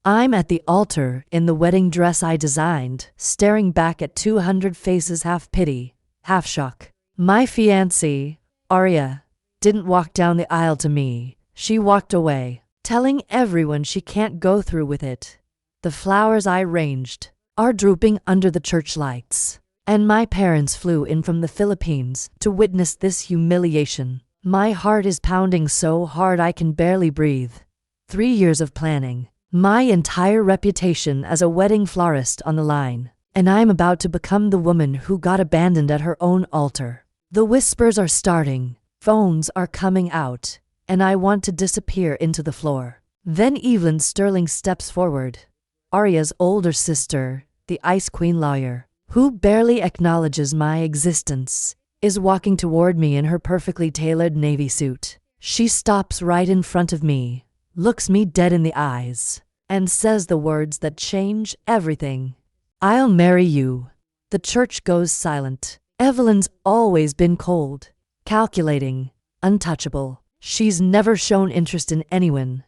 I'm at the altar in the wedding dress I designed, staring back at 200 faces, half pity, half shock. My fiancée, Arya, didn't walk down the aisle to me. She walked away, telling everyone she can't go through with it. The flowers I arranged are drooping under the church lights, and my parents flew in from the Philippines to witness this humiliation. My heart is pounding so hard I can barely breathe. 3 years of planning, my entire reputation as a wedding florist on the line, and I'm about to become the woman who got abandoned at her own altar. The whispers are starting, phones are coming out, and I want to disappear into the floor. Then Evelyn Sterling steps forward, Arya's older sister, the Ice Queen lawyer, who barely acknowledges my existence, is walking toward me in her perfectly tailored navy suit. She stops right in front of me, looks me dead in the eyes, and says the words that change everything. "I'll marry you." The church goes silent. Evelyn's always been cold, calculating, untouchable. She's never shown interest in anyone,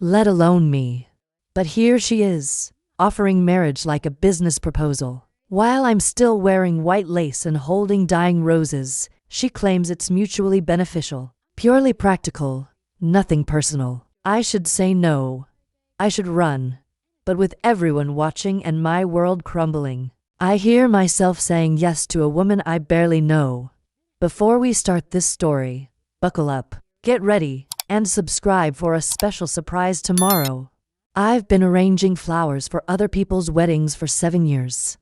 let alone me. But here she is, offering marriage like a business proposal. While I'm still wearing white lace and holding dying roses, she claims it's mutually beneficial, purely practical, nothing personal. I should say no. I should run. But with everyone watching and my world crumbling, I hear myself saying yes to a woman I barely know. Before we start this story, buckle up, get ready, and subscribe for a special surprise tomorrow. I've been arranging flowers for other people's weddings for 7 years.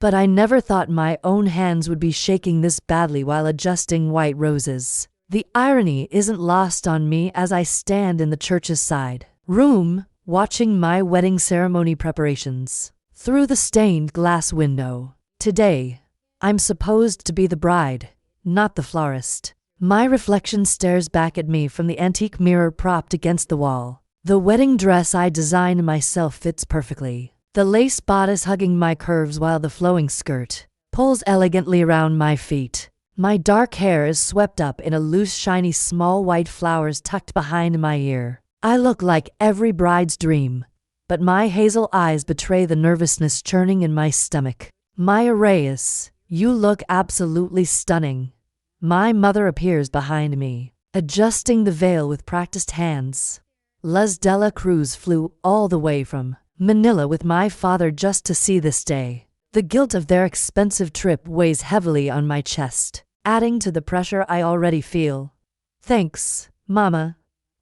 But I never thought my own hands would be shaking this badly while adjusting white roses. The irony isn't lost on me as I stand in the church's side room, watching my wedding ceremony preparations through the stained glass window. Today, I'm supposed to be the bride, not the florist. My reflection stares back at me from the antique mirror propped against the wall. The wedding dress I designed myself fits perfectly. The lace bodice hugging my curves while the flowing skirt pulls elegantly around my feet. My dark hair is swept up in a loose, shiny, small white flowers tucked behind my ear. I look like every bride's dream, but my hazel eyes betray the nervousness churning in my stomach. My Arias, you look absolutely stunning. My mother appears behind me, adjusting the veil with practiced hands. Les de la Cruz flew all the way from Manila with my father just to see this day. The guilt of their expensive trip weighs heavily on my chest, adding to the pressure I already feel. "Thanks, Mama."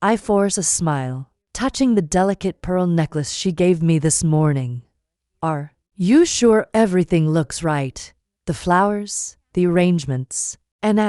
I force a smile, touching the delicate pearl necklace she gave me this morning. "Are you sure everything looks right? The flowers, the arrangements, and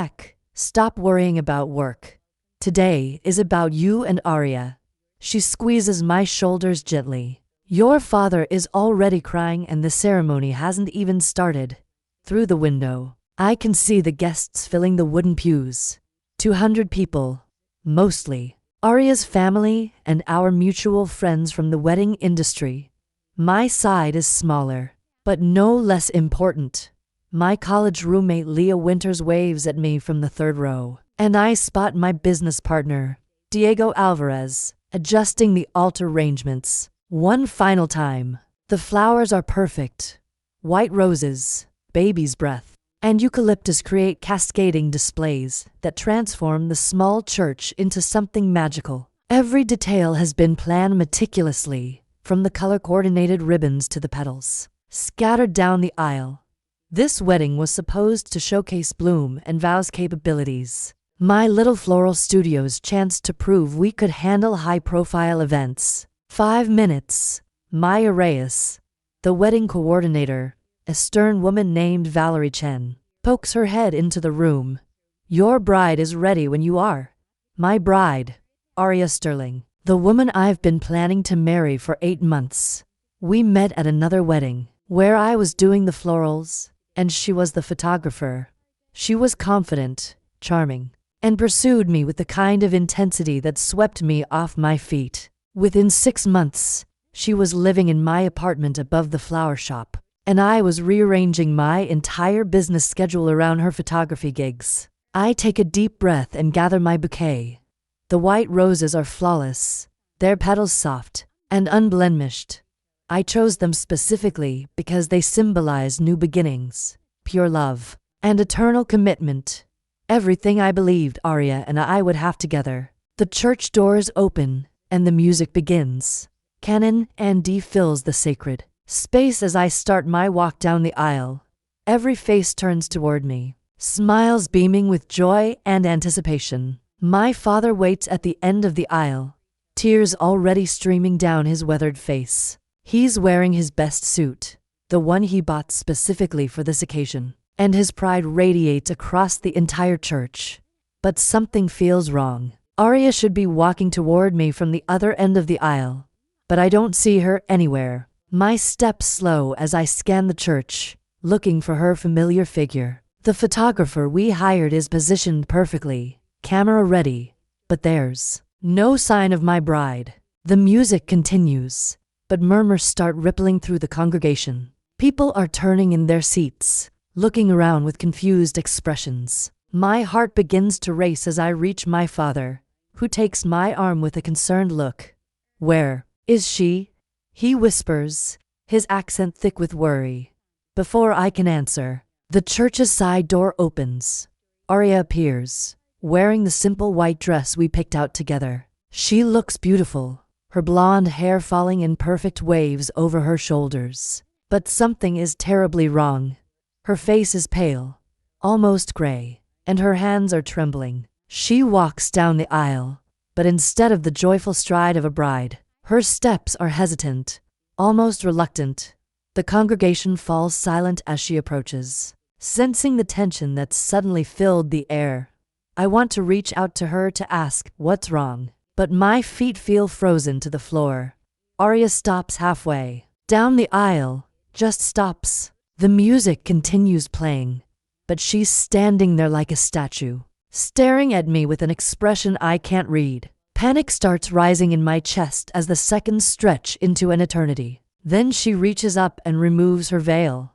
stop worrying about work. Today is about you and Arya." She squeezes my shoulders gently. "Your father is already crying and the ceremony hasn't even started." Through the window, I can see the guests filling the wooden pews. 200 people, mostly Arya's family and our mutual friends from the wedding industry. My side is smaller, but no less important. My college roommate Leah Winters waves at me from the third row, and I spot my business partner, Diego Alvarez, adjusting the altar arrangements. One final time. The flowers are perfect. White roses, baby's breath, and eucalyptus create cascading displays that transform the small church into something magical. Every detail has been planned meticulously, from the color-coordinated ribbons to the petals scattered down the aisle. This wedding was supposed to showcase Bloom and Vow's capabilities. My little floral studio's chance to prove we could handle high-profile events. 5 minutes. Maya Reyes, the wedding coordinator, a stern woman named Valerie Chen, pokes her head into the room. "Your bride is ready when you are." My bride, Arya Sterling, the woman I've been planning to marry for 8 months. We met at another wedding, where I was doing the florals, and she was the photographer. She was confident, charming, and pursued me with the kind of intensity that swept me off my feet. Within 6 months, she was living in my apartment above the flower shop, and I was rearranging my entire business schedule around her photography gigs. I take a deep breath and gather my bouquet. The white roses are flawless, their petals soft, and unblemished. I chose them specifically because they symbolize new beginnings, pure love, and eternal commitment. Everything I believed Arya and I would have together. The church doors open, and the music begins. Canon and D fills the sacred space as I start my walk down the aisle. Every face turns toward me, smiles beaming with joy and anticipation. My father waits at the end of the aisle, tears already streaming down his weathered face. He's wearing his best suit, the one he bought specifically for this occasion, and his pride radiates across the entire church. But something feels wrong. Arya should be walking toward me from the other end of the aisle, but I don't see her anywhere. My steps slow as I scan the church, looking for her familiar figure. The photographer we hired is positioned perfectly, camera ready, but there's no sign of my bride. The music continues, but murmurs start rippling through the congregation. People are turning in their seats, looking around with confused expressions. My heart begins to race as I reach my father, who takes my arm with a concerned look. "Where is she?" he whispers, his accent thick with worry. Before I can answer, the church's side door opens. Arya appears, wearing the simple white dress we picked out together. She looks beautiful, her blonde hair falling in perfect waves over her shoulders. But something is terribly wrong. Her face is pale, almost gray, and her hands are trembling. She walks down the aisle, but instead of the joyful stride of a bride, her steps are hesitant, almost reluctant. The congregation falls silent as she approaches. Sensing the tension that suddenly filled the air, I want to reach out to her to ask what's wrong, but my feet feel frozen to the floor. Arya stops halfway down the aisle, just stops. The music continues playing, but she's standing there like a statue, staring at me with an expression I can't read. Panic starts rising in my chest as the seconds stretch into an eternity. Then she reaches up and removes her veil.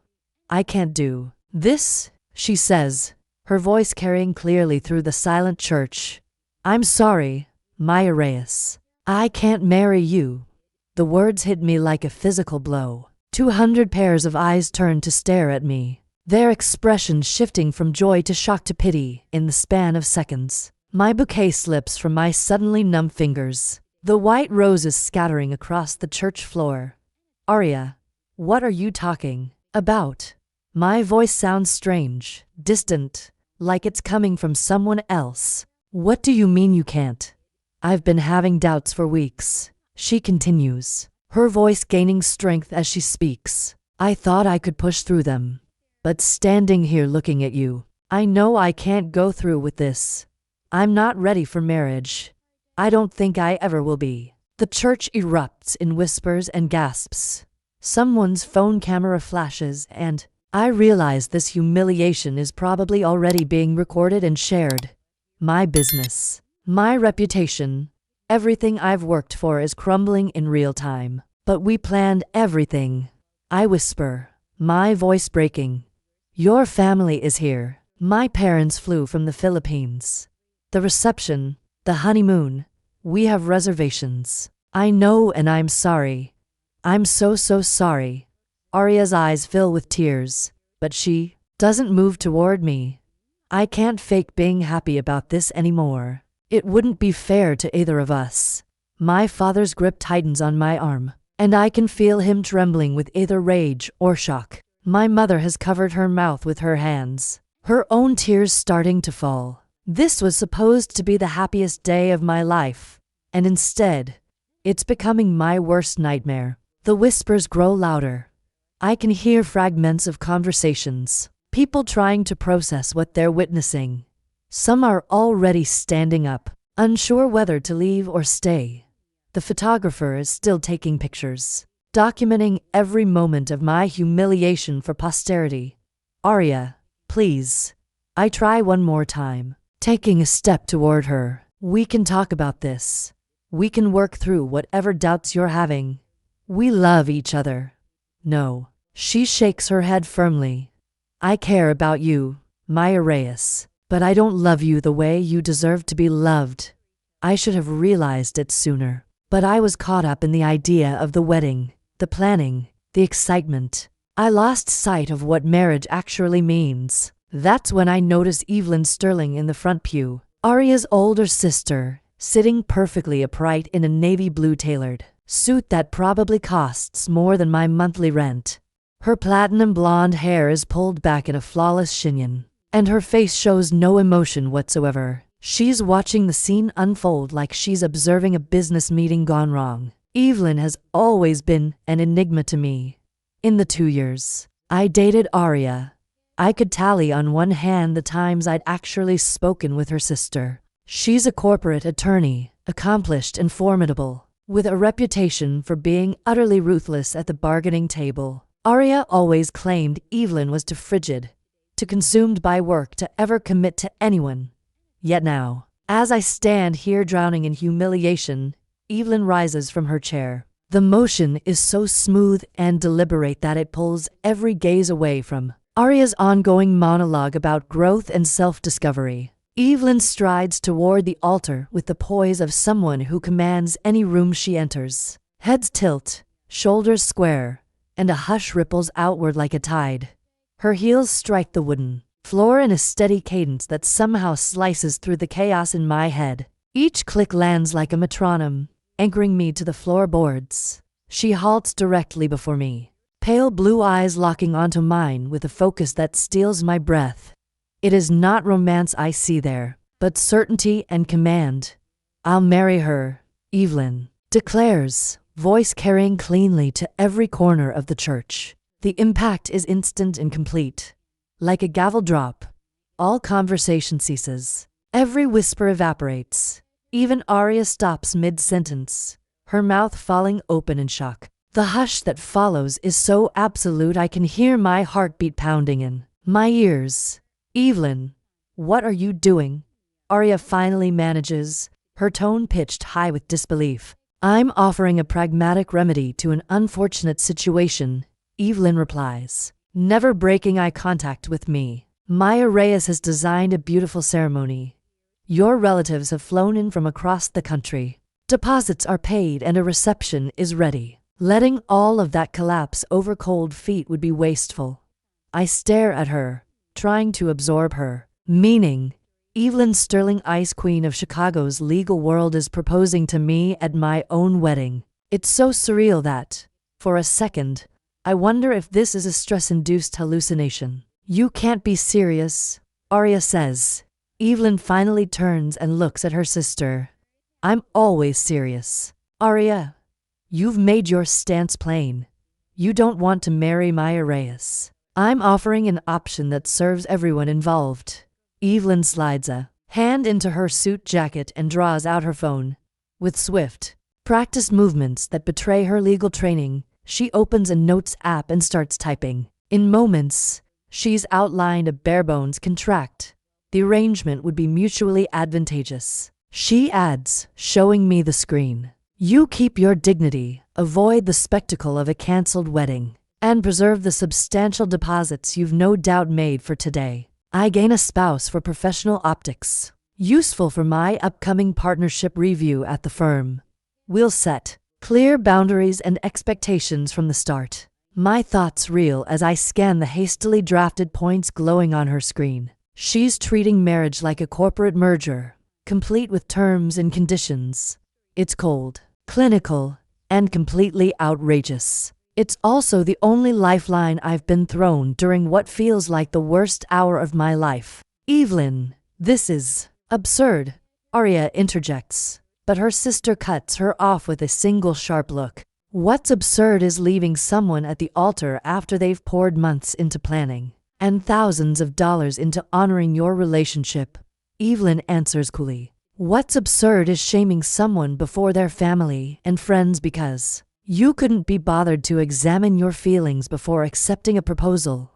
"I can't do this," she says, her voice carrying clearly through the silent church. "I'm sorry, my Reyes. I can't marry you." The words hit me like a physical blow. 200 pairs of eyes turned to stare at me, their expressions shifting from joy to shock to pity in the span of seconds. My bouquet slips from my suddenly numb fingers, the white roses scattering across the church floor. "Arya, what are you talking about?" My voice sounds strange, distant, like it's coming from someone else. "What do you mean you can't?" "I've been having doubts for weeks," she continues, her voice gaining strength as she speaks. "I thought I could push through them. But standing here looking at you, I know I can't go through with this. I'm not ready for marriage. I don't think I ever will be." The church erupts in whispers and gasps. Someone's phone camera flashes, and I realize this humiliation is probably already being recorded and shared. My business, my reputation, everything I've worked for is crumbling in real time. "But we planned everything," I whisper, my voice breaking. "Your family is here. My parents flew from the Philippines. The reception, the honeymoon, we have reservations. I know, and I'm sorry. I'm so sorry." Arya's eyes fill with tears, but she doesn't move toward me. I can't fake being happy about this anymore. It wouldn't be fair to either of us. My father's grip tightens on my arm, and I can feel him trembling with either rage or shock. My mother has covered her mouth with her hands, her own tears starting to fall. This was supposed to be the happiest day of my life, and instead, it's becoming my worst nightmare. The whispers grow louder. I can hear fragments of conversations, people trying to process what they're witnessing. Some are already standing up, unsure whether to leave or stay. The photographer is still taking pictures, documenting every moment of my humiliation for posterity. "Arya, please." I try one more time, taking a step toward her. "We can talk about this. We can work through whatever doubts you're having. We love each other." "No." She shakes her head firmly. "I care about you, Maya Reyes, but I don't love you the way you deserve to be loved. I should have realized it sooner." But I was caught up in the idea of the wedding, the planning, the excitement. I lost sight of what marriage actually means. That's when I noticed Evelyn Sterling in the front pew, Aria's older sister, sitting perfectly upright in a navy blue tailored suit that probably costs more than my monthly rent. Her platinum blonde hair is pulled back in a flawless chignon, and her face shows no emotion whatsoever. She's watching the scene unfold like she's observing a business meeting gone wrong. Evelyn has always been an enigma to me. In the 2 years I dated Aria, I could tally on one hand the times I'd actually spoken with her sister. She's a corporate attorney, accomplished and formidable, with a reputation for being utterly ruthless at the bargaining table. Aria always claimed Evelyn was too frigid, too consumed by work to ever commit to anyone. Yet now, as I stand here drowning in humiliation, Evelyn rises from her chair. The motion is so smooth and deliberate that it pulls every gaze away from Aria's ongoing monologue about growth and self-discovery. Evelyn strides toward the altar with the poise of someone who commands any room she enters. Heads tilt, shoulders square, and a hush ripples outward like a tide. Her heels strike the wooden floor in a steady cadence that somehow slices through the chaos in my head. Each click lands like a metronome, anchoring me to the floorboards. She halts directly before me, pale blue eyes locking onto mine with a focus that steals my breath. It is not romance I see there, but certainty and command. "I'll marry her," Evelyn declares, voice carrying cleanly to every corner of the church. The impact is instant and complete. Like a gavel drop, all conversation ceases. Every whisper evaporates. Even Aria stops mid-sentence, her mouth falling open in shock. The hush that follows is so absolute I can hear my heartbeat pounding in my ears. "Evelyn, what are you doing?" Aria finally manages, her tone pitched high with disbelief. "I'm offering a pragmatic remedy to an unfortunate situation," Evelyn replies, never breaking eye contact with me. "Maya Reyes has designed a beautiful ceremony. Your relatives have flown in from across the country. Deposits are paid and a reception is ready. Letting all of that collapse over cold feet would be wasteful." I stare at her, trying to absorb her meaning. Evelyn Sterling, Ice Queen of Chicago's legal world, is proposing to me at my own wedding. It's so surreal that, for a second, I wonder if this is a stress-induced hallucination. "You can't be serious," Aria says. Evelyn finally turns and looks at her sister. "I'm always serious. Aria, you've made your stance plain. You don't want to marry Maya Reyes. I'm offering an option that serves everyone involved." Evelyn slides a hand into her suit jacket and draws out her phone. With swift, practiced movements that betray her legal training, she opens a notes app and starts typing. In moments, she's outlined a bare-bones contract. The arrangement would be mutually advantageous. She adds, showing me the screen. "You keep your dignity, avoid the spectacle of a cancelled wedding, and preserve the substantial deposits you've no doubt made for today. I gain a spouse for professional optics, useful for my upcoming partnership review at the firm. We'll set clear boundaries and expectations from the start." My thoughts reel as I scan the hastily drafted points glowing on her screen. She's treating marriage like a corporate merger, complete with terms and conditions. It's cold, clinical, and completely outrageous. It's also the only lifeline I've been thrown during what feels like the worst hour of my life. "Evelyn, this is absurd," Aria interjects, but her sister cuts her off with a single sharp look. "What's absurd is leaving someone at the altar after they've poured months into planning and thousands of dollars into honoring your relationship," Evelyn answers coolly. "What's absurd is shaming someone before their family and friends because you couldn't be bothered to examine your feelings before accepting a proposal."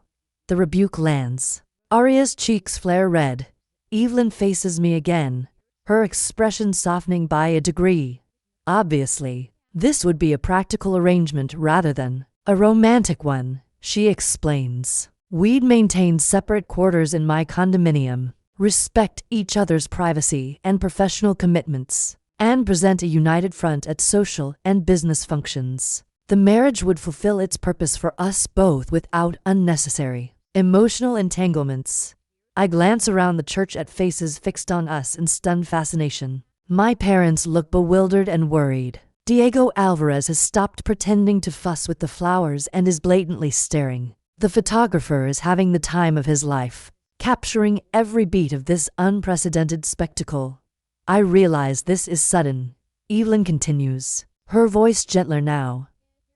The rebuke lands. Aria's cheeks flare red. Evelyn faces me again, her expression softening by a degree. "Obviously, this would be a practical arrangement rather than a romantic one," she explains. "We'd maintain separate quarters in my condominium, respect each other's privacy and professional commitments, and present a united front at social and business functions. The marriage would fulfill its purpose for us both without unnecessary emotional entanglements. I glance around the church at faces fixed on us in stunned fascination. My parents look bewildered and worried. Diego Alvarez has stopped pretending to fuss with the flowers and is blatantly staring. The photographer is having the time of his life, capturing every beat of this unprecedented spectacle. I realize this is sudden. Evelyn continues, her voice gentler now.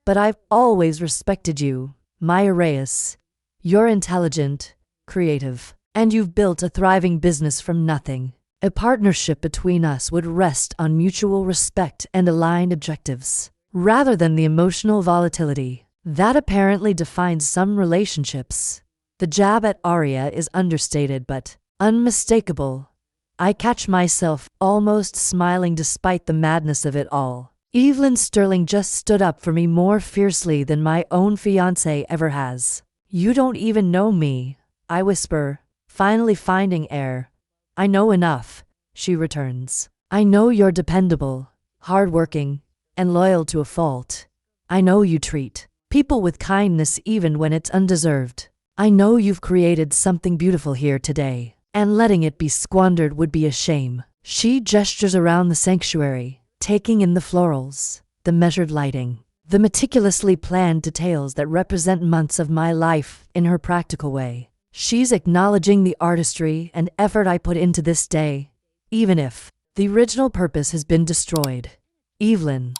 But I've always respected you, my Reyes. You're intelligent, creative, and you've built a thriving business from nothing. A partnership between us would rest on mutual respect and aligned objectives, rather than the emotional volatility that apparently defines some relationships. The jab at Aria is understated but unmistakable. I catch myself almost smiling despite the madness of it all. Evelyn Sterling just stood up for me more fiercely than my own fiancé ever has. You don't even know me, I whisper, finally finding air. I know enough, she returns. I know you're dependable, hardworking, and loyal to a fault. I know you treat people with kindness even when it's undeserved. I know you've created something beautiful here today, and letting it be squandered would be a shame. She gestures around the sanctuary, taking in the florals, the measured lighting, the meticulously planned details that represent months of my life in her practical way. She's acknowledging the artistry and effort I put into this day, even if the original purpose has been destroyed. Evelyn.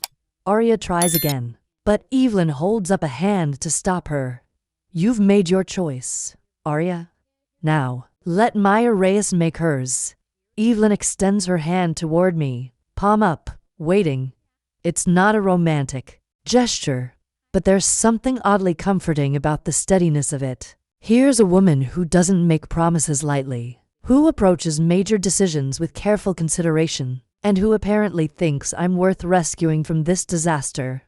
Aria tries again, but Evelyn holds up a hand to stop her. You've made your choice, Aria. Now, let Maya Reyes make hers. Evelyn extends her hand toward me, palm up, waiting. It's not a romantic gesture, but there's something oddly comforting about the steadiness of it. Here's a woman who doesn't make promises lightly, who approaches major decisions with careful consideration, and who apparently thinks I'm worth rescuing from this disaster.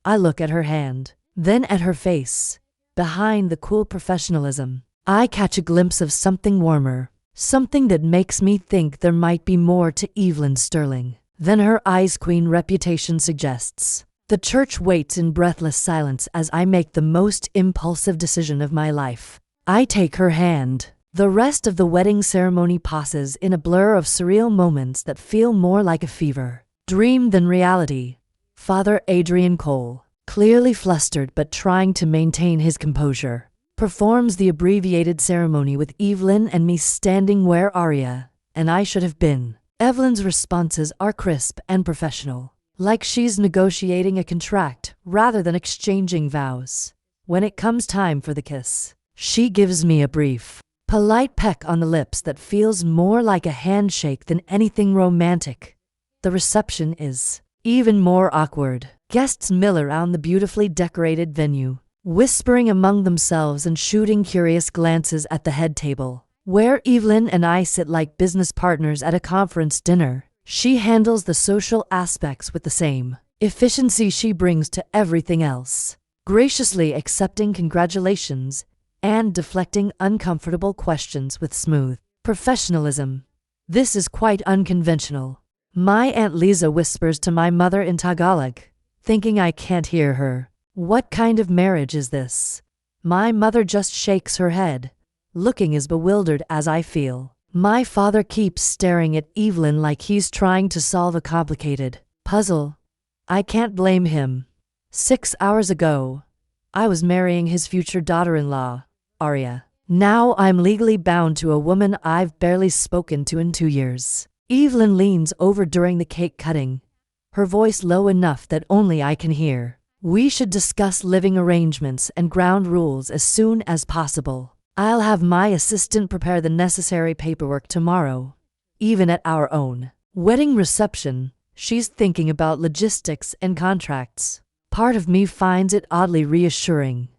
I look at her hand, then at her face. Behind the cool professionalism, I catch a glimpse of something warmer, something that makes me think there might be more to Evelyn Sterling than her Ice Queen reputation suggests. The church waits in breathless silence as I make the most impulsive decision of my life. I take her hand. The rest of the wedding ceremony passes in a blur of surreal moments that feel more like a fever dream than reality. Father Adrian Cole, clearly flustered but trying to maintain his composure, performs the abbreviated ceremony with Evelyn and me standing where Aria and I should have been. Evelyn's responses are crisp and professional, like she's negotiating a contract rather than exchanging vows. When it comes time for the kiss, she gives me a brief, polite peck on the lips that feels more like a handshake than anything romantic. The reception is even more awkward. Guests mill around the beautifully decorated venue, whispering among themselves and shooting curious glances at the head table, where Evelyn and I sit like business partners at a conference dinner. She handles the social aspects with the same efficiency she brings to everything else, graciously accepting congratulations and deflecting uncomfortable questions with smooth professionalism. This is quite unconventional. My Aunt Lisa whispers to my mother in Tagalog, thinking I can't hear her. What kind of marriage is this? My mother just shakes her head, looking as bewildered as I feel. My father keeps staring at Evelyn like he's trying to solve a complicated puzzle. I can't blame him. 6 hours ago, I was marrying his future daughter-in-law, Aria. Now I'm legally bound to a woman I've barely spoken to in 2 years. Evelyn leans over during the cake cutting, her voice low enough that only I can hear. We should discuss living arrangements and ground rules as soon as possible. I'll have my assistant prepare the necessary paperwork tomorrow. Even at our own wedding reception, she's thinking about logistics and contracts. Part of me finds it oddly reassuring.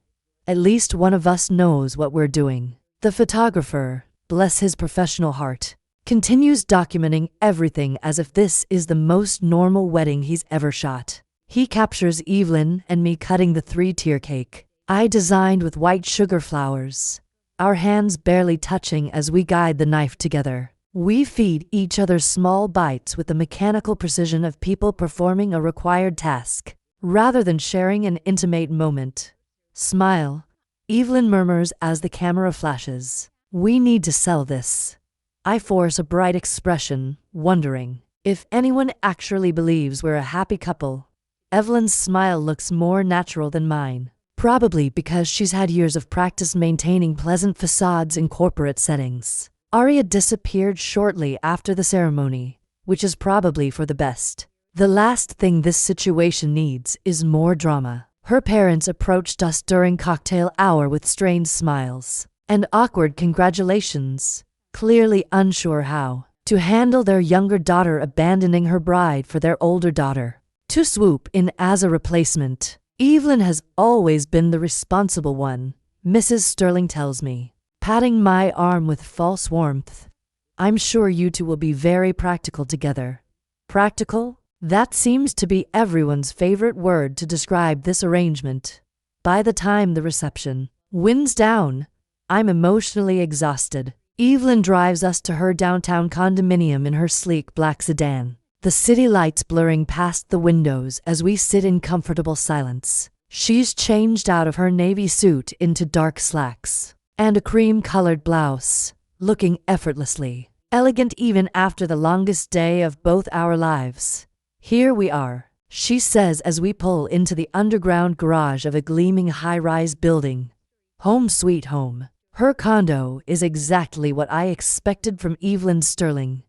At least one of us knows what we're doing. The photographer, bless his professional heart, continues documenting everything as if this is the most normal wedding he's ever shot. He captures Evelyn and me cutting the 3-tier cake I designed with white sugar flowers, our hands barely touching as we guide the knife together. We feed each other small bites with the mechanical precision of people performing a required task, rather than sharing an intimate moment. Smile, Evelyn murmurs as the camera flashes. We need to sell this. I force a bright expression, wondering if anyone actually believes we're a happy couple. Evelyn's smile looks more natural than mine, probably because she's had years of practice maintaining pleasant facades in corporate settings. Arya disappeared shortly after the ceremony, which is probably for the best. The last thing this situation needs is more drama. Her parents approached us during cocktail hour with strained smiles and awkward congratulations, clearly unsure how to handle their younger daughter abandoning her bride for their older daughter to swoop in as a replacement. Evelyn has always been the responsible one, Mrs. Sterling tells me, patting my arm with false warmth. I'm sure you two will be very practical together. Practical? That seems to be everyone's favorite word to describe this arrangement. By the time the reception winds down, I'm emotionally exhausted. Evelyn drives us to her downtown condominium in her sleek black sedan, the city lights blurring past the windows as we sit in comfortable silence. She's changed out of her navy suit into dark slacks and a cream-colored blouse, looking effortlessly elegant even after the longest day of both our lives. Here we are, she says as we pull into the underground garage of a gleaming high-rise building. Home sweet home. Her condo is exactly what I expected from Evelyn Sterling.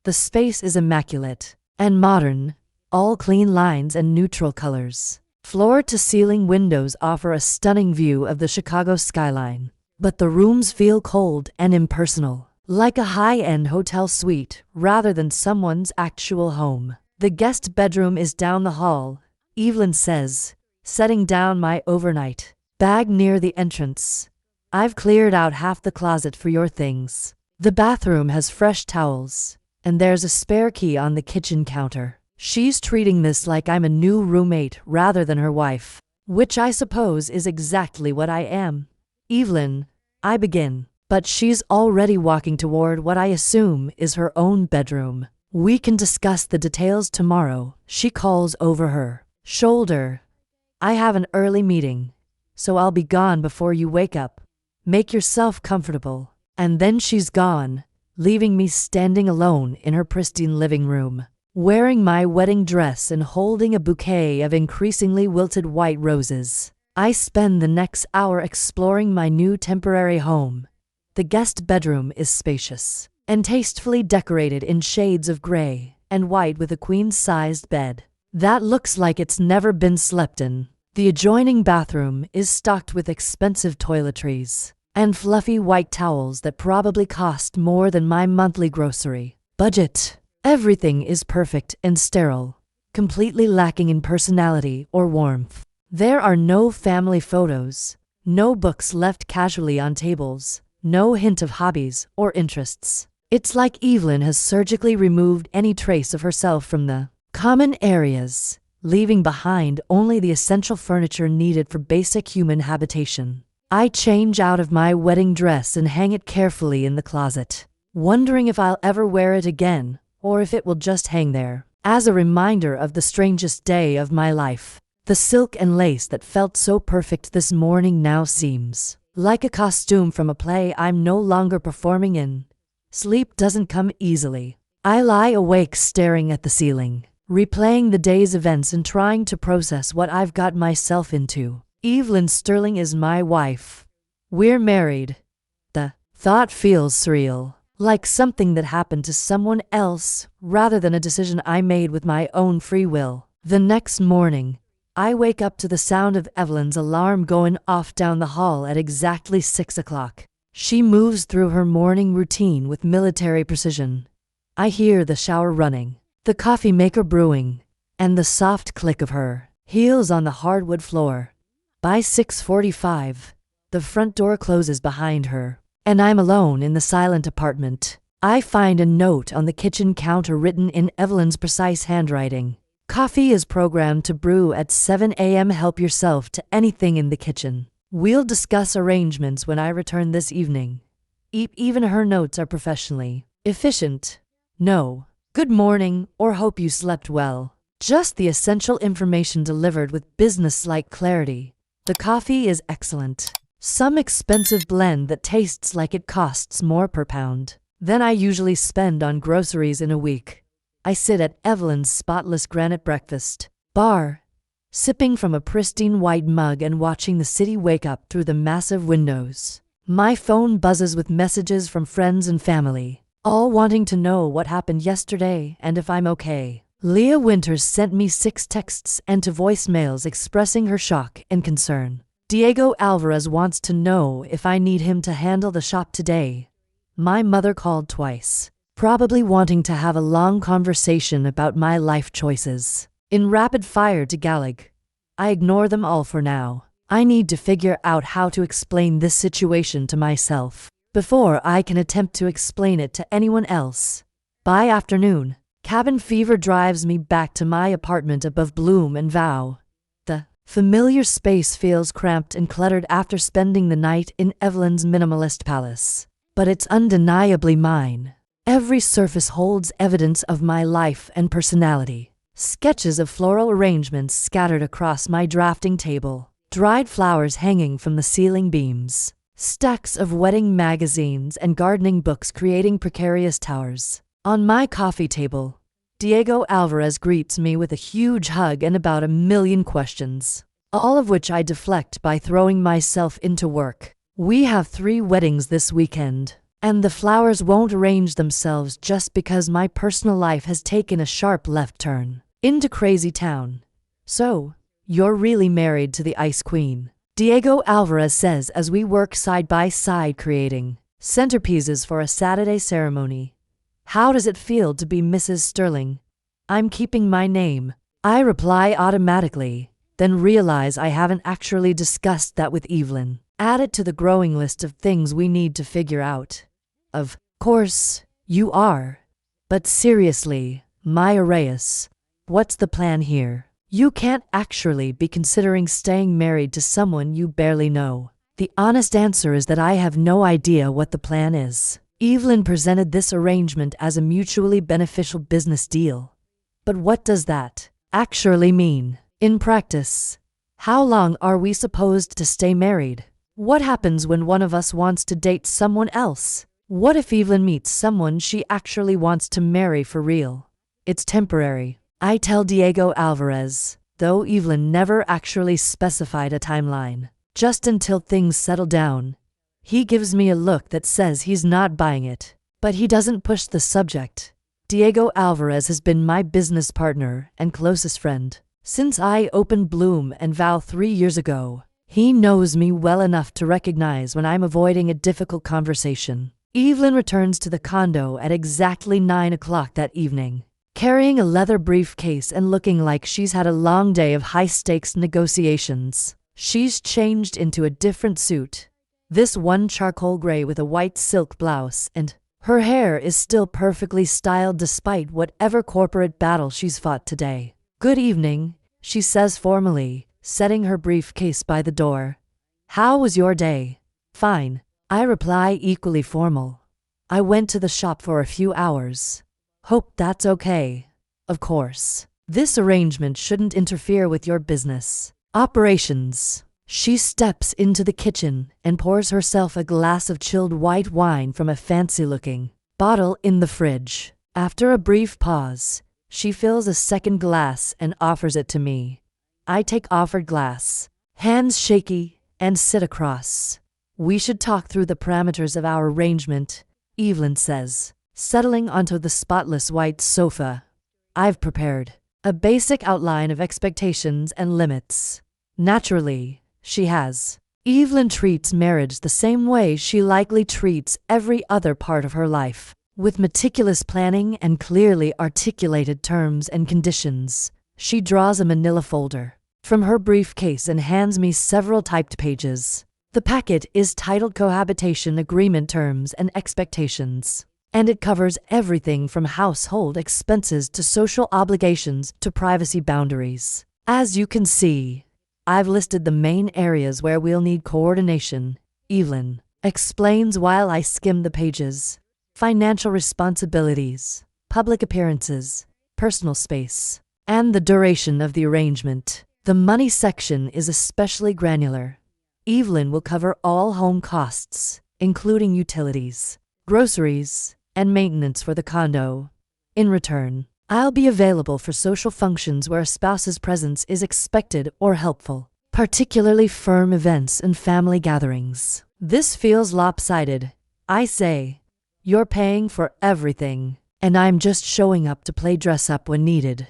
The space is immaculate and modern, all clean lines and neutral colors. Floor-to-ceiling windows offer a stunning view of the Chicago skyline, but the rooms feel cold and impersonal, like a high-end hotel suite rather than someone's actual home. The guest bedroom is down the hall, Evelyn says, setting down my overnight bag near the entrance. I've cleared out half the closet for your things. The bathroom has fresh towels, and there's a spare key on the kitchen counter. She's treating this like I'm a new roommate rather than her wife, which I suppose is exactly what I am. Evelyn, I begin, but she's already walking toward what I assume is her own bedroom. We can discuss the details tomorrow, she calls over her shoulder. I have an early meeting, so I'll be gone before you wake up. Make yourself comfortable. And then she's gone, leaving me standing alone in her pristine living room, wearing my wedding dress and holding a bouquet of increasingly wilted white roses. I spend the next hour exploring my new temporary home. The guest bedroom is spacious and tastefully decorated in shades of gray and white with a queen-sized bed that looks like it's never been slept in. The adjoining bathroom is stocked with expensive toiletries and fluffy white towels that probably cost more than my monthly grocery budget. Everything is perfect and sterile, completely lacking in personality or warmth. There are no family photos, no books left casually on tables, no hint of hobbies or interests. It's like Evelyn has surgically removed any trace of herself from the common areas, leaving behind only the essential furniture needed for basic human habitation. I change out of my wedding dress and hang it carefully in the closet, wondering if I'll ever wear it again, or if it will just hang there as a reminder of the strangest day of my life. The silk and lace that felt so perfect this morning now seems like a costume from a play I'm no longer performing in. Sleep doesn't come easily. I lie awake staring at the ceiling, replaying the day's events and trying to process what I've got myself into. Evelyn Sterling is my wife. We're married. The thought feels surreal, like something that happened to someone else rather than a decision I made with my own free will. The next morning, I wake up to the sound of Evelyn's alarm going off down the hall at exactly 6 o'clock. She moves through her morning routine with military precision. I hear the shower running, the coffee maker brewing, and the soft click of her heels on the hardwood floor. By 6:45, the front door closes behind her, and I'm alone in the silent apartment. I find a note on the kitchen counter written in Evelyn's precise handwriting. Coffee is programmed to brew at 7 a.m. Help yourself to anything in the kitchen. We'll discuss arrangements when I return this evening. Even her notes are professionally efficient. No. Good morning or hope you slept well. Just the essential information delivered with business-like clarity. The coffee is excellent. Some expensive blend that tastes like it costs more per pound than I usually spend on groceries in a week. I sit at Evelyn's spotless granite breakfast bar, sipping from a pristine white mug and watching the city wake up through the massive windows. My phone buzzes with messages from friends and family, all wanting to know what happened yesterday and if I'm okay. Leah Winters sent me 6 texts and 2 voicemails expressing her shock and concern. Diego Alvarez wants to know if I need him to handle the shop today. My mother called twice, probably wanting to have a long conversation about my life choices. In rapid fire to Galig, I ignore them all for now. I need to figure out how to explain this situation to myself before I can attempt to explain it to anyone else. By afternoon, cabin fever drives me back to my apartment above Bloom and Vow. The familiar space feels cramped and cluttered after spending the night in Evelyn's minimalist palace. But it's undeniably mine. Every surface holds evidence of my life and personality. Sketches of floral arrangements scattered across my drafting table, dried flowers hanging from the ceiling beams, stacks of wedding magazines and gardening books creating precarious towers. On my coffee table, Diego Alvarez greets me with a huge hug and about 1,000,000 questions, all of which I deflect by throwing myself into work. We have 3 weddings this weekend, and the flowers won't arrange themselves just because my personal life has taken a sharp left turn into crazy town. So, you're really married to the Ice Queen, Diego Alvarez says as we work side by side creating centerpieces for a Saturday ceremony. How does it feel to be Mrs. Sterling? I'm keeping my name. I reply automatically, then realize I haven't actually discussed that with Evelyn. Add it to the growing list of things we need to figure out. Of course, you are. But seriously, Maya Reyes, what's the plan here? You can't actually be considering staying married to someone you barely know. The honest answer is that I have no idea what the plan is. Evelyn presented this arrangement as a mutually beneficial business deal. But what does that actually mean? In practice, how long are we supposed to stay married? What happens when one of us wants to date someone else? What if Evelyn meets someone she actually wants to marry for real? It's temporary, I tell Diego Alvarez, though Evelyn never actually specified a timeline. Just until things settle down. He gives me a look that says he's not buying it, but he doesn't push the subject. Diego Alvarez has been my business partner and closest friend since I opened Bloom and Vow 3 years ago. He knows me well enough to recognize when I'm avoiding a difficult conversation. Evelyn returns to the condo at exactly 9 o'clock that evening, carrying a leather briefcase and looking like she's had a long day of high-stakes negotiations. She's changed into a different suit. This one charcoal gray with a white silk blouse, and her hair is still perfectly styled despite whatever corporate battle she's fought today. Good evening, she says formally, setting her briefcase by the door. How was your day? Fine, I reply equally formal. I went to the shop for a few hours. Hope that's okay. Of course. This arrangement shouldn't interfere with your business operations. She steps into the kitchen and pours herself a glass of chilled white wine from a fancy-looking bottle in the fridge. After a brief pause, she fills a second glass and offers it to me. I take offered glass, hands shaky, and sit across. We should talk through the parameters of our arrangement, Evelyn says, settling onto the spotless white sofa. I've prepared a basic outline of expectations and limits. Naturally, she has. Evelyn treats marriage the same way she likely treats every other part of her life, with meticulous planning and clearly articulated terms and conditions. She draws a manila folder from her briefcase and hands me several typed pages. The packet is titled Cohabitation Agreement Terms and Expectations, and it covers everything from household expenses to social obligations to privacy boundaries. As you can see, I've listed the main areas where we'll need coordination, Evelyn explains while I skim the pages. financial responsibilities, public appearances, personal space, and the duration of the arrangement. The money section is especially granular. Evelyn will cover all home costs, including utilities, groceries, and maintenance for the condo. In return, I'll be available for social functions where a spouse's presence is expected or helpful, particularly firm events and family gatherings. This feels lopsided, I say. You're paying for everything, and I'm just showing up to play dress up when needed.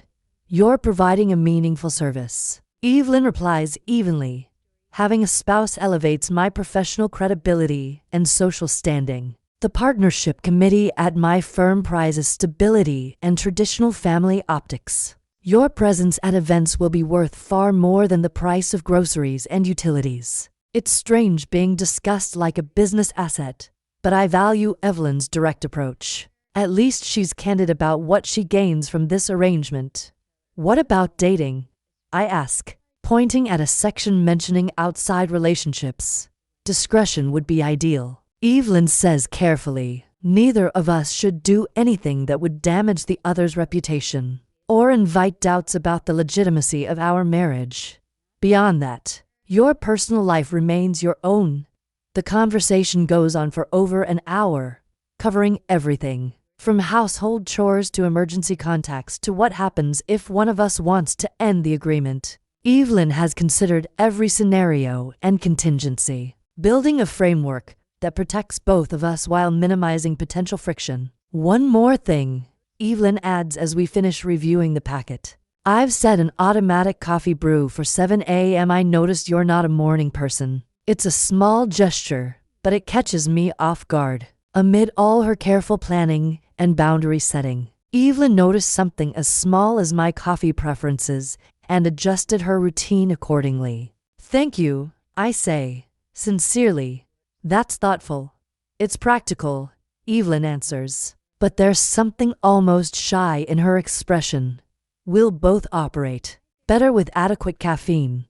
You're providing a meaningful service. Evelyn replies evenly. Having a spouse elevates my professional credibility and social standing. The partnership committee at my firm prizes stability and traditional family optics. Your presence at events will be worth far more than the price of groceries and utilities. It's strange being discussed like a business asset, but I value Evelyn's direct approach. At least she's candid about what she gains from this arrangement. What about dating? I ask, pointing at a section mentioning outside relationships. Discretion would be ideal. Evelyn says carefully, neither of us should do anything that would damage the other's reputation or invite doubts about the legitimacy of our marriage. Beyond that, your personal life remains your own. The conversation goes on for over an hour, covering everything, from household chores to emergency contacts to what happens if one of us wants to end the agreement. Evelyn has considered every scenario and contingency, building a framework that protects both of us while minimizing potential friction. One more thing, Evelyn adds as we finish reviewing the packet. I've set an automatic coffee brew for 7 a.m. I noticed you're not a morning person. It's a small gesture, but it catches me off guard. Amid all her careful planning and boundary setting, Evelyn noticed something as small as my coffee preferences and adjusted her routine accordingly. Thank you, I say, sincerely. That's thoughtful. It's practical, Evelyn answers. But there's something almost shy in her expression. We'll both operate better with adequate caffeine.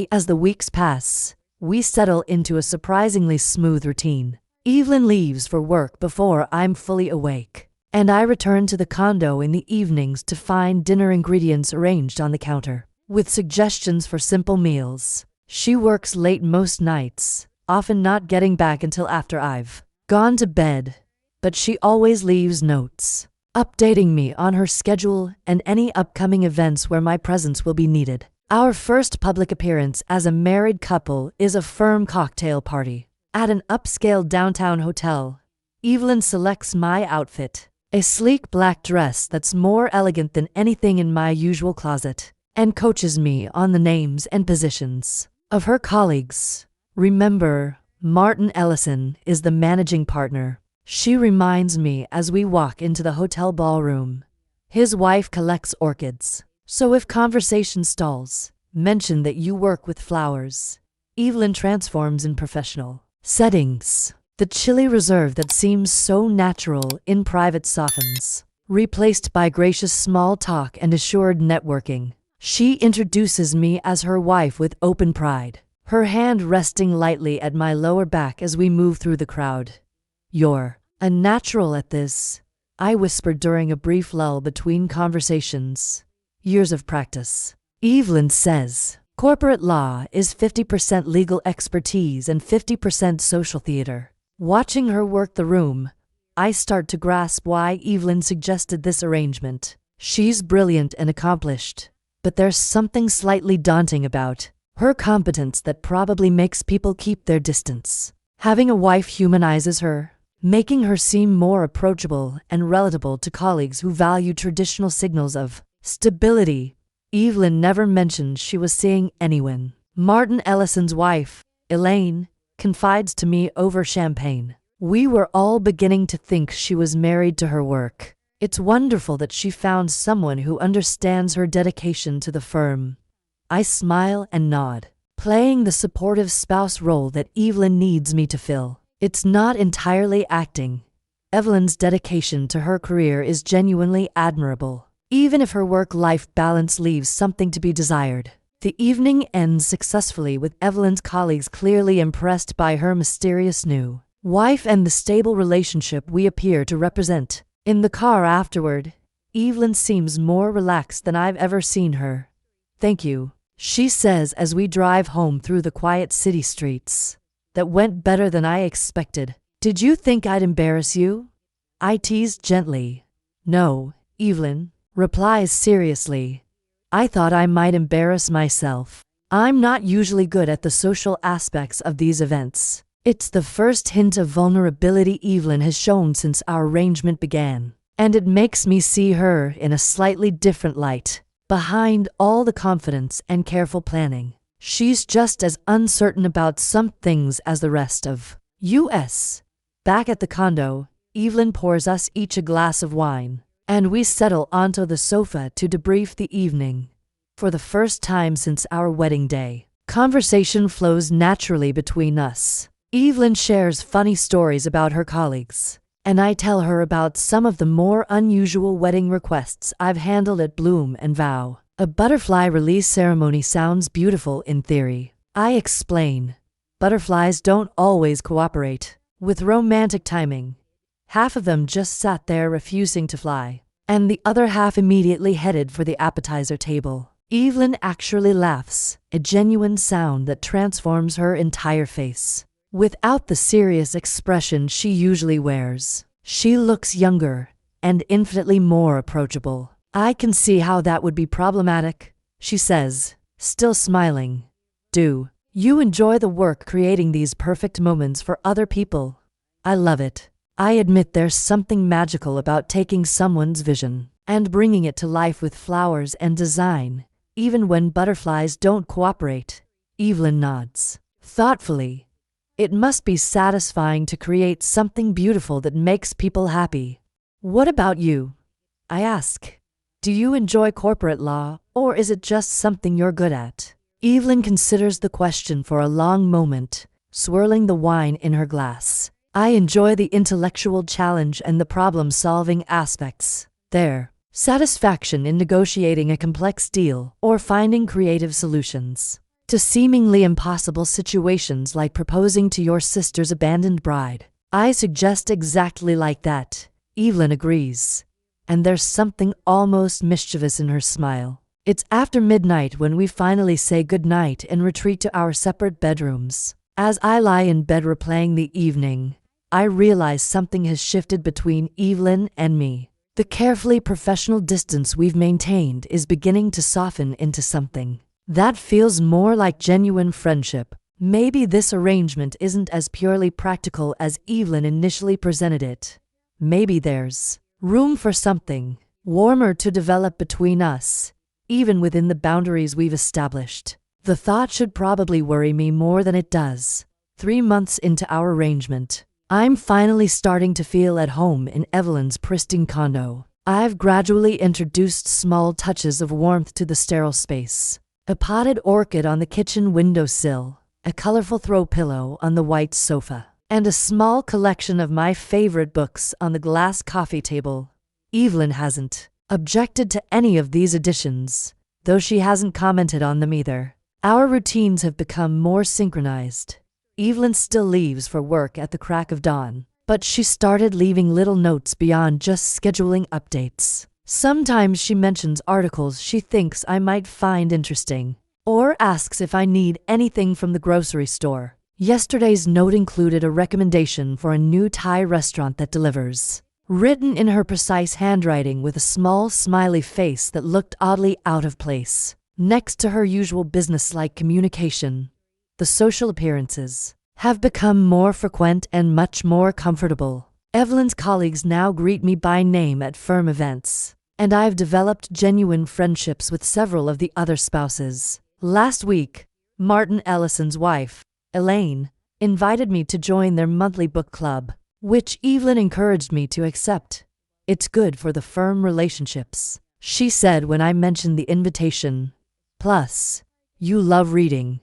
As the weeks pass, we settle into a surprisingly smooth routine. Evelyn leaves for work before I'm fully awake, and I return to the condo in the evenings to find dinner ingredients arranged on the counter, with suggestions for simple meals. She works late most nights, often not getting back until after I've gone to bed, but she always leaves notes, updating me on her schedule and any upcoming events where my presence will be needed. Our first public appearance as a married couple is a firm cocktail party at an upscale downtown hotel. Evelyn selects my outfit, a sleek black dress that's more elegant than anything in my usual closet, and coaches me on the names and positions of her colleagues. Remember, Martin Ellison is the managing partner. She reminds me as we walk into the hotel ballroom. His wife collects orchids, so if conversation stalls, mention that you work with flowers. Evelyn transforms in professional settings. The chilly reserve that seems so natural in private softens, replaced by gracious small talk and assured networking. She introduces me as her wife with open pride, her hand resting lightly at my lower back as we move through the crowd. You're a natural at this, I whispered during a brief lull between conversations. Years of practice. Evelyn says, corporate law is 50% legal expertise and 50% social theater. Watching her work the room, I start to grasp why Evelyn suggested this arrangement. She's brilliant and accomplished, but there's something slightly daunting about her competence that probably makes people keep their distance. Having a wife humanizes her, making her seem more approachable and relatable to colleagues who value traditional signals of stability. Evelyn never mentioned she was seeing anyone. Martin Ellison's wife, Elaine, confides to me over champagne. We were all beginning to think she was married to her work. It's wonderful that she found someone who understands her dedication to the firm. I smile and nod, playing the supportive spouse role that Evelyn needs me to fill. It's not entirely acting. Evelyn's dedication to her career is genuinely admirable, even if her work-life balance leaves something to be desired. The evening ends successfully with Evelyn's colleagues clearly impressed by her mysterious new wife and the stable relationship we appear to represent. In the car afterward, Evelyn seems more relaxed than I've ever seen her. Thank you, she says as we drive home through the quiet city streets. That went better than I expected. Did you think I'd embarrass you? I teased gently. No, Evelyn replies seriously. I thought I might embarrass myself. I'm not usually good at the social aspects of these events. It's the first hint of vulnerability Evelyn has shown since our arrangement began, and it makes me see her in a slightly different light. Behind all the confidence and careful planning, she's just as uncertain about some things as the rest of us. Back at the condo, Evelyn pours us each a glass of wine, and we settle onto the sofa to debrief the evening. For the first time since our wedding day, conversation flows naturally between us. Evelyn shares funny stories about her colleagues, and I tell her about some of the more unusual wedding requests I've handled at Bloom and Vow. A butterfly release ceremony sounds beautiful in theory. I explain. Butterflies don't always cooperate with romantic timing. Half of them just sat there refusing to fly, and the other half immediately headed for the appetizer table. Evelyn actually laughs, a genuine sound that transforms her entire face. Without the serious expression she usually wears, she looks younger and infinitely more approachable. I can see how that would be problematic, she says, still smiling. Do you enjoy the work creating these perfect moments for other people? I love it. I admit there's something magical about taking someone's vision and bringing it to life with flowers and design, even when butterflies don't cooperate. Evelyn nods thoughtfully. It must be satisfying to create something beautiful that makes people happy. What about you? I ask. Do you enjoy corporate law, or is it just something you're good at? Evelyn considers the question for a long moment, swirling the wine in her glass. I enjoy the intellectual challenge and the problem-solving aspects. There. Satisfaction in negotiating a complex deal or finding creative solutions to seemingly impossible situations like proposing to your sister's abandoned bride. I suggest exactly like that. Evelyn agrees, and there's something almost mischievous in her smile. It's after midnight when we finally say goodnight and retreat to our separate bedrooms. As I lie in bed replaying the evening, I realize something has shifted between Evelyn and me. The carefully professional distance we've maintained is beginning to soften into something that feels more like genuine friendship. Maybe this arrangement isn't as purely practical as Evelyn initially presented it. Maybe there's room for something warmer to develop between us, even within the boundaries we've established. The thought should probably worry me more than it does. 3 months into our arrangement, I'm finally starting to feel at home in Evelyn's pristine condo. I've gradually introduced small touches of warmth to the sterile space. A potted orchid on the kitchen windowsill, a colorful throw pillow on the white sofa, and a small collection of my favorite books on the glass coffee table. Evelyn hasn't objected to any of these additions, though she hasn't commented on them either. Our routines have become more synchronized. Evelyn still leaves for work at the crack of dawn, but she started leaving little notes beyond just scheduling updates. Sometimes she mentions articles she thinks I might find interesting, or asks if I need anything from the grocery store. Yesterday's note included a recommendation for a new Thai restaurant that delivers, written in her precise handwriting with a small smiley face that looked oddly out of place next to her usual business-like communication. The social appearances have become more frequent and much more comfortable. Evelyn's colleagues now greet me by name at firm events, and I've developed genuine friendships with several of the other spouses. Last week, Martin Ellison's wife, Elaine, invited me to join their monthly book club, which Evelyn encouraged me to accept. It's good for the firm relationships, she said when I mentioned the invitation. Plus, you love reading.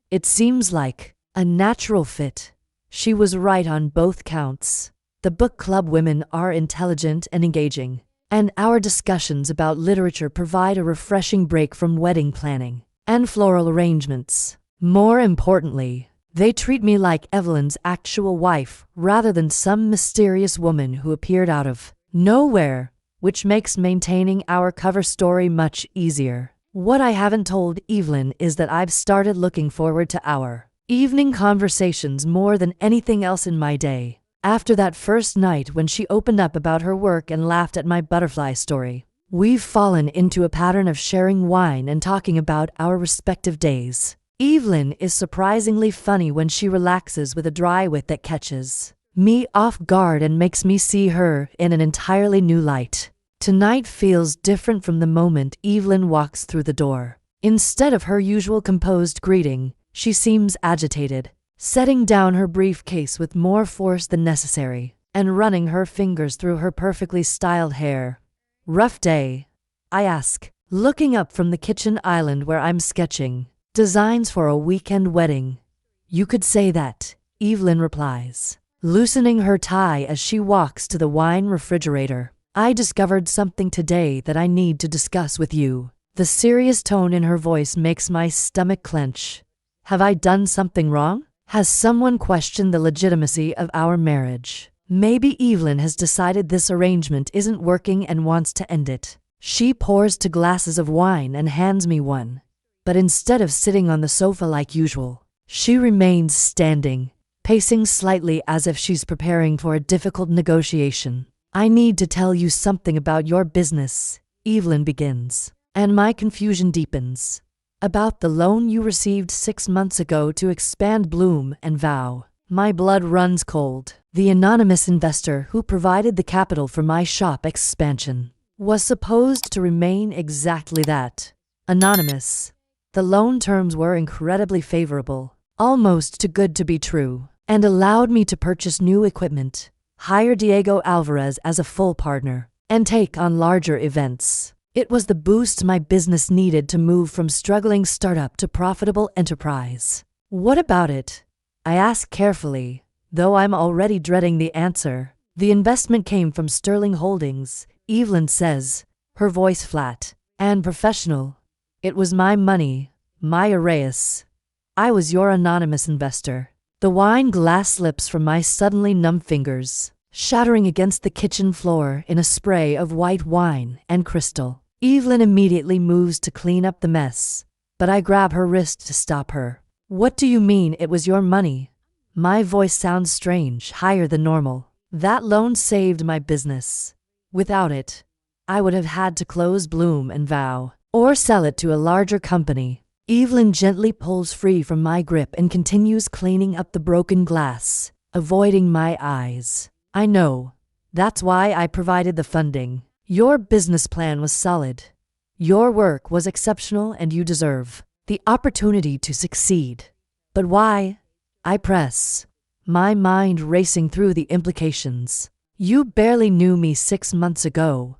It seems like a natural fit. She was right on both counts. The book club women are intelligent and engaging, and our discussions about literature provide a refreshing break from wedding planning and floral arrangements. More importantly, They treat me like Evelyn's actual wife rather than some mysterious woman who appeared out of nowhere, which makes maintaining our cover story much easier. What I haven't told Evelyn is that I've started looking forward to our evening conversations more than anything else in my day. After that first night when she opened up about her work and laughed at my butterfly story, we've fallen into a pattern of sharing wine and talking about our respective days. Evelyn is surprisingly funny when she relaxes with a dry wit that catches me off guard and makes me see her in an entirely new light. Tonight feels different from the moment Evelyn walks through the door. Instead of her usual composed greeting, she seems agitated, setting down her briefcase with more force than necessary, and running her fingers through her perfectly styled hair. Rough day? I ask, looking up from the kitchen island where I'm sketching designs for a weekend wedding. You could say that, Evelyn replies, loosening her tie as she walks to the wine refrigerator. I discovered something today that I need to discuss with you. The serious tone in her voice makes my stomach clench. Have I done something wrong? Has someone questioned the legitimacy of our marriage? Maybe Evelyn has decided this arrangement isn't working and wants to end it. She pours two glasses of wine and hands me one. But instead of sitting on the sofa like usual, she remains standing, pacing slightly as if she's preparing for a difficult negotiation. I need to tell you something about your business, Evelyn begins, and my confusion deepens. About the loan you received 6 months ago to expand Bloom and Vow. My blood runs cold. The anonymous investor who provided the capital for my shop expansion was supposed to remain exactly that, anonymous. The loan terms were incredibly favorable, almost too good to be true, and allowed me to purchase new equipment, hire Diego Alvarez as a full partner, and take on larger events. It was the boost my business needed to move from struggling startup to profitable enterprise. What about it? I ask carefully, though I'm already dreading the answer. The investment came from Sterling Holdings, Evelyn says, her voice flat and professional. It was my money, my Arias. I was your anonymous investor. The wine glass slips from my suddenly numb fingers, shattering against the kitchen floor in a spray of white wine and crystal. Evelyn immediately moves to clean up the mess, but I grab her wrist to stop her. What do you mean it was your money? My voice sounds strange, higher than normal. That loan saved my business. Without it, I would have had to close Bloom and Vow, or sell it to a larger company. Evelyn gently pulls free from my grip and continues cleaning up the broken glass, avoiding my eyes. I know. That's why I provided the funding. Your business plan was solid. Your work was exceptional and you deserve the opportunity to succeed. But why? I press, my mind racing through the implications. You barely knew me 6 months ago.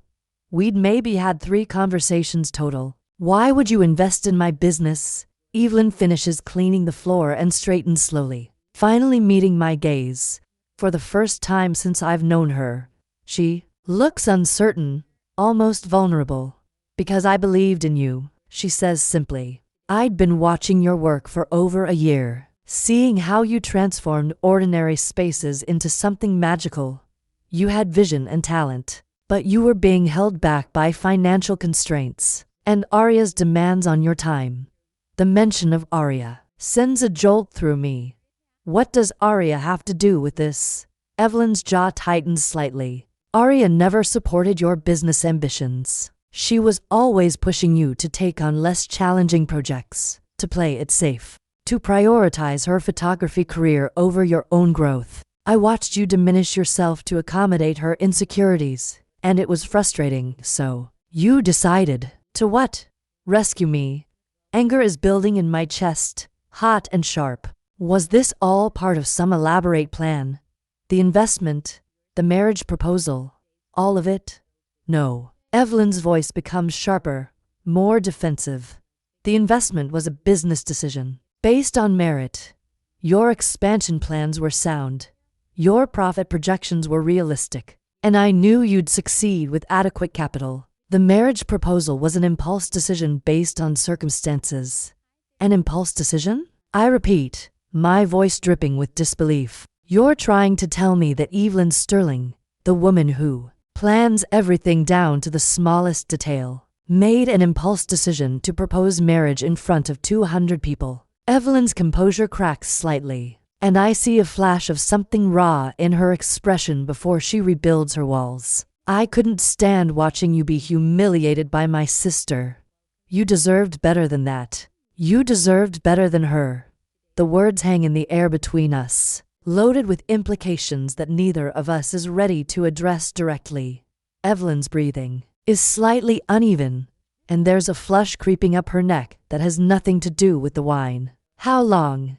We'd maybe had 3 conversations total. Why would you invest in my business? Evelyn finishes cleaning the floor and straightens slowly, finally meeting my gaze. For the first time since I've known her, she looks uncertain, almost vulnerable. Because I believed in you, she says simply. I'd been watching your work for over a year, seeing how you transformed ordinary spaces into something magical. You had vision and talent, but you were being held back by financial constraints and Aria's demands on your time. The mention of Aria sends a jolt through me. What does Aria have to do with this? Evelyn's jaw tightens slightly. Aria never supported your business ambitions. She was always pushing you to take on less challenging projects, to play it safe, to prioritize her photography career over your own growth. I watched you diminish yourself to accommodate her insecurities, and it was frustrating, so you decided to what? Rescue me. Anger is building in my chest, hot and sharp. Was this all part of some elaborate plan? The investment, the marriage proposal, all of it? No. Evelyn's voice becomes sharper, more defensive. The investment was a business decision, based on merit. Your expansion plans were sound. Your profit projections were realistic. And I knew you'd succeed with adequate capital. The marriage proposal was an impulse decision based on circumstances. An impulse decision? I repeat, my voice dripping with disbelief. You're trying to tell me that Evelyn Sterling, the woman who plans everything down to the smallest detail, made an impulse decision to propose marriage in front of 200 people. Evelyn's composure cracks slightly, and I see a flash of something raw in her expression before she rebuilds her walls. I couldn't stand watching you be humiliated by my sister. You deserved better than that. You deserved better than her. The words hang in the air between us, loaded with implications that neither of us is ready to address directly. Evelyn's breathing is slightly uneven, and there's a flush creeping up her neck that has nothing to do with the wine. How long?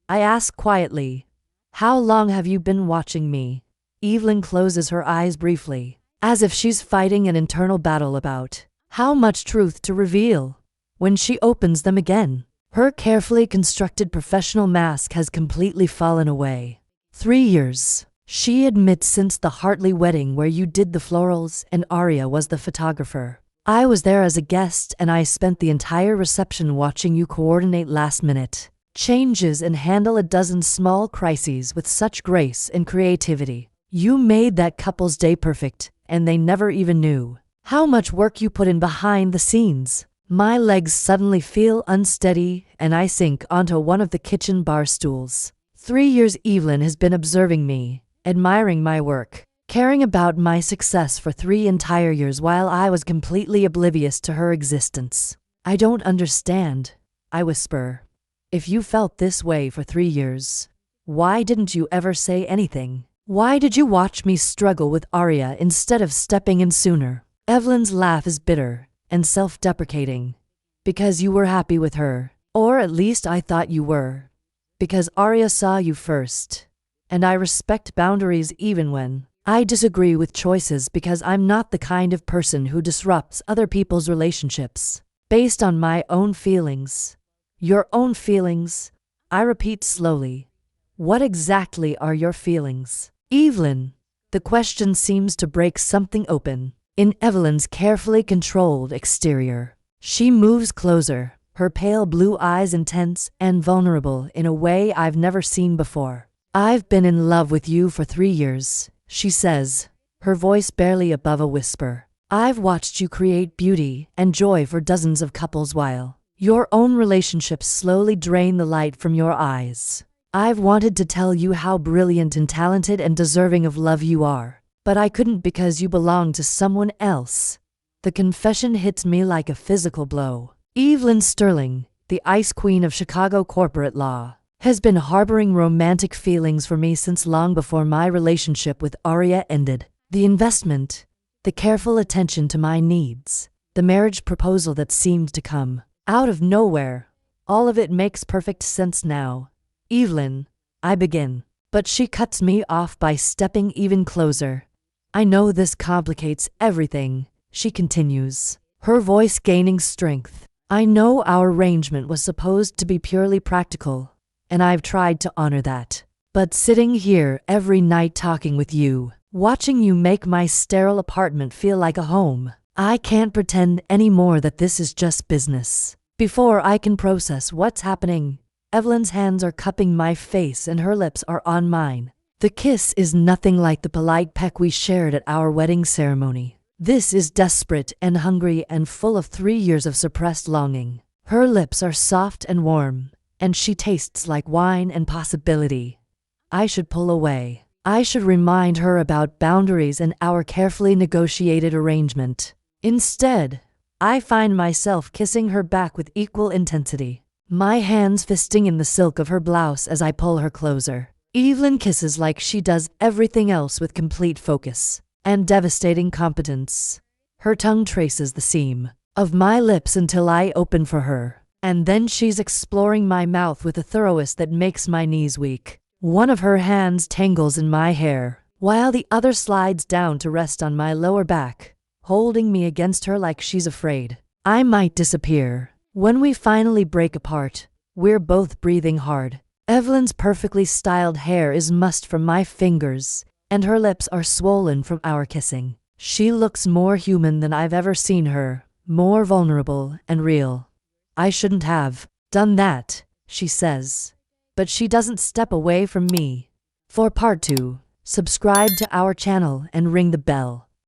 I ask quietly. How long have you been watching me? Evelyn closes her eyes briefly, as if she's fighting an internal battle about how much truth to reveal. When she opens them again, her carefully constructed professional mask has completely fallen away. 3 years, she admits, since the Hartley wedding where you did the florals and Aria was the photographer. I was there as a guest, and I spent the entire reception watching you coordinate last-minute changes and handle a dozen small crises with such grace and creativity. You made that couple's day perfect, and they never even knew how much work you put in behind the scenes. My legs suddenly feel unsteady, and I sink onto one of the kitchen bar stools. 3 years Evelyn has been observing me, admiring my work, caring about my success for 3 entire years while I was completely oblivious to her existence. I don't understand, I whisper. If you felt this way for 3 years, why didn't you ever say anything? Why did you watch me struggle with Aria instead of stepping in sooner? Evelyn's laugh is bitter and self-deprecating. Because you were happy with her. Or at least I thought you were. Because Aria saw you first. And I respect boundaries even when I disagree with choices, because I'm not the kind of person who disrupts other people's relationships based on my own feelings. Your own feelings? I repeat slowly. What exactly are your feelings? Evelyn. The question seems to break something open in Evelyn's carefully controlled exterior. She moves closer, her pale blue eyes intense and vulnerable in a way I've never seen before. I've been in love with you for 3 years, she says, her voice barely above a whisper. I've watched you create beauty and joy for dozens of couples while your own relationships slowly drain the light from your eyes. I've wanted to tell you how brilliant and talented and deserving of love you are, but I couldn't because you belong to someone else. The confession hits me like a physical blow. Evelyn Sterling, the ice queen of Chicago corporate law, has been harboring romantic feelings for me since long before my relationship with Aria ended. The investment, the careful attention to my needs, the marriage proposal that seemed to come out of nowhere, all of it makes perfect sense now. Evelyn, I begin, but she cuts me off by stepping even closer. I know this complicates everything, she continues, her voice gaining strength. I know our arrangement was supposed to be purely practical, and I've tried to honor that. But sitting here every night talking with you, watching you make my sterile apartment feel like a home, I can't pretend anymore that this is just business. Before I can process what's happening, Evelyn's hands are cupping my face and her lips are on mine. The kiss is nothing like the polite peck we shared at our wedding ceremony. This is desperate and hungry and full of 3 years of suppressed longing. Her lips are soft and warm, and she tastes like wine and possibility. I should pull away. I should remind her about boundaries and our carefully negotiated arrangement. Instead, I find myself kissing her back with equal intensity, my hands fisting in the silk of her blouse as I pull her closer. Evelyn kisses like she does everything else with complete focus and devastating competence. Her tongue traces the seam of my lips until I open for her, and then she's exploring my mouth with a thoroughness that makes my knees weak. One of her hands tangles in my hair, while the other slides down to rest on my lower back, holding me against her like she's afraid I might disappear. When we finally break apart, we're both breathing hard. Evelyn's perfectly styled hair is mussed from my fingers, and her lips are swollen from our kissing. She looks more human than I've ever seen her, more vulnerable and real. I shouldn't have done that, she says, but she doesn't step away from me. For part 2, subscribe to our channel and ring the bell.